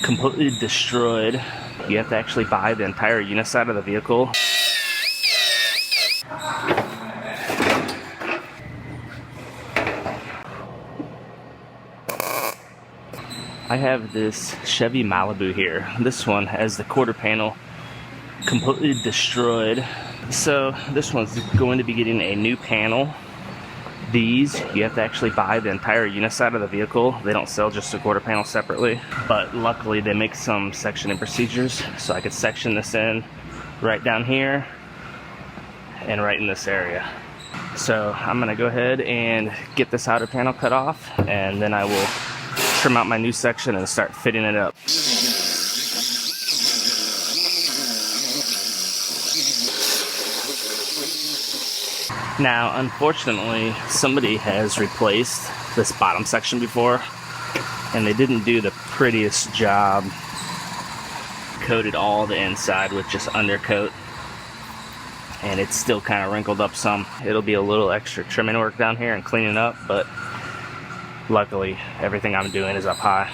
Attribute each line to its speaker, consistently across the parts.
Speaker 1: completely destroyed. You have to actually buy the entire Uniside of the vehicle. I have this Chevy Malibu here. This one has the quarter panel completely destroyed. So this one's going to be getting a new panel. These, you have to actually buy the entire Uniside of the vehicle. They don't sell just a quarter panel separately. But luckily they make some sectioning procedures, so I could section this in right down here and right in this area. So I'm gonna go ahead and get this outer panel cut off, and then I will trim out my new section and start fitting it up. Now, unfortunately, somebody has replaced this bottom section before, and they didn't do the prettiest job. Coated all the inside with just undercoat, and it's still kind of wrinkled up some. It'll be a little extra trimming work down here and cleaning up, but luckily, everything I'm doing is up high.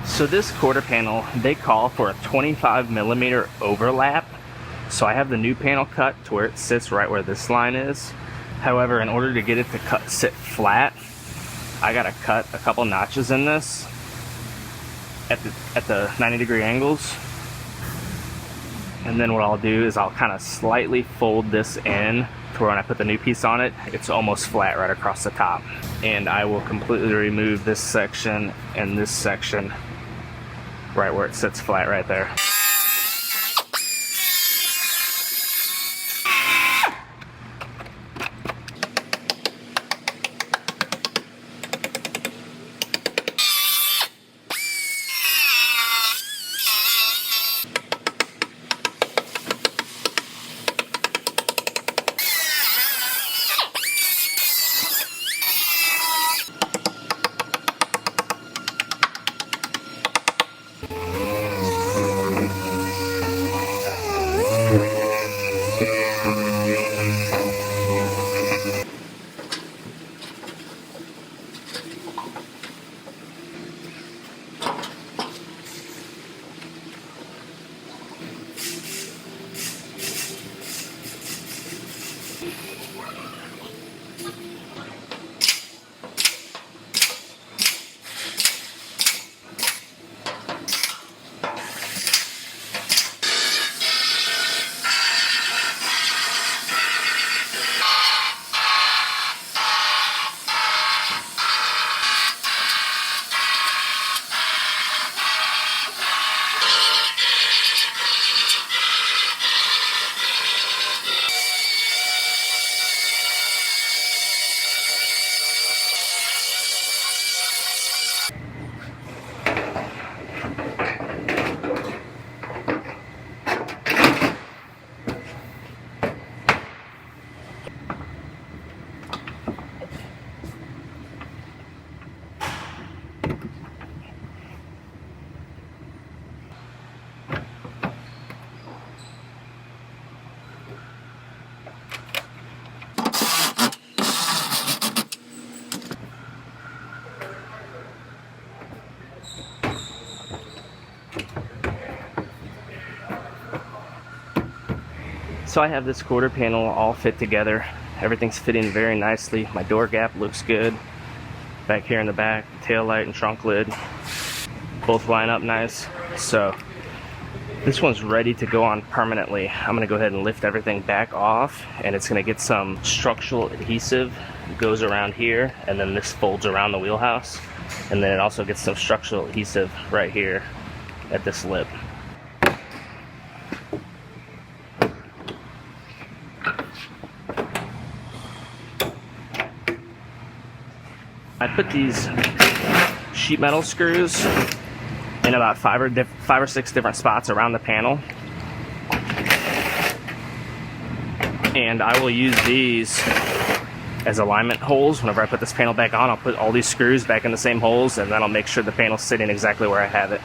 Speaker 1: So this quarter panel, they call for a 25mm overlap. So I have the new panel cut to where it sits right where this line is. However, in order to get it to sit flat, I gotta cut a couple notches in this at the 90-degree angles. And then what I'll do is I'll kind of slightly fold this in to where when I put the new piece on it, it's almost flat right across the top. And I will completely remove this section and this section right where it sits flat right there. So I have this quarter panel all fit together. Everything's fitting very nicely. My door gap looks good. Back here in the back, tail light and trunk lid both line up nice. So this one's ready to go on permanently. I'm gonna go ahead and lift everything back off, and it's gonna get some structural adhesive. It goes around here, and then this folds around the wheelhouse. And then it also gets some structural adhesive right here at this lip. I put these sheet metal screws in about five or six different spots around the panel. And I will use these as alignment holes. Whenever I put this panel back on, I'll put all these screws back in the same holes, and then I'll make sure the panel's sitting exactly where I have it.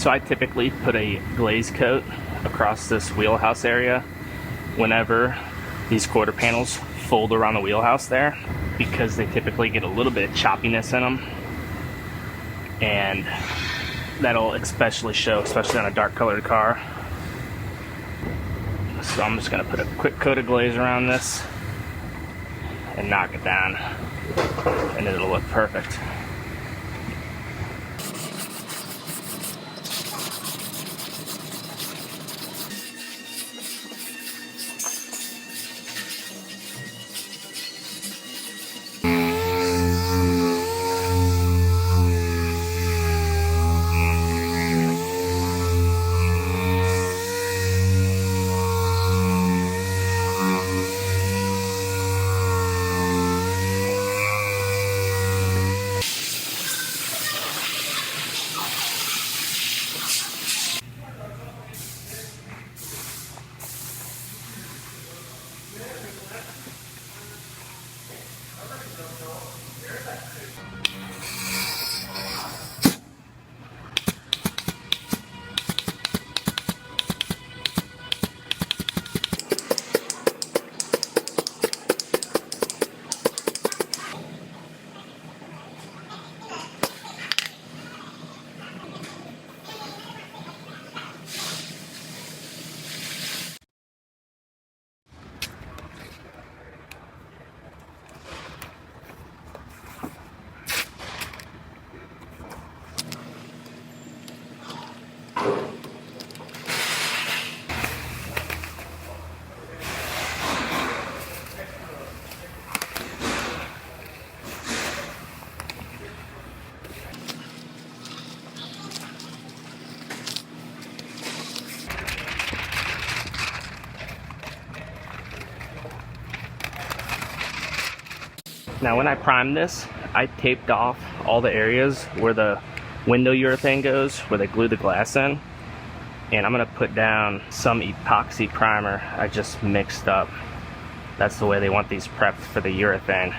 Speaker 1: So I typically put a glaze coat across this wheelhouse area whenever these quarter panels fold around the wheelhouse there, because they typically get a little bit of choppiness in them, and that'll especially show, especially on a dark colored car. So I'm just gonna put a quick coat of glaze around this and knock it down, and it'll look perfect. Now when I primed this, I taped off all the areas where the window urethane goes, where they glue the glass in. And I'm gonna put down some epoxy primer I just mixed up. That's the way they want these prepped for the urethane.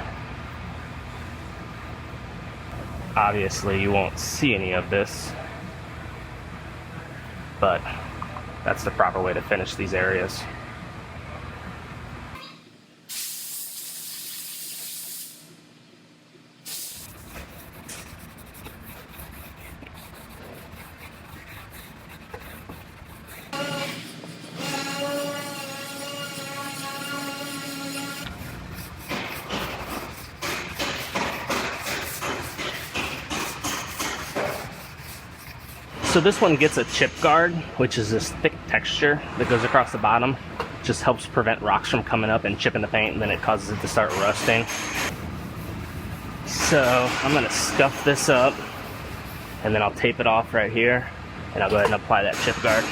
Speaker 1: Obviously you won't see any of this, but that's the proper way to finish these areas. So this one gets a chip guard, which is this thick texture that goes across the bottom. Just helps prevent rocks from coming up and chipping the paint, and then it causes it to start rusting. So I'm gonna scuff this up, and then I'll tape it off right here, and I'll go ahead and apply that chip guard.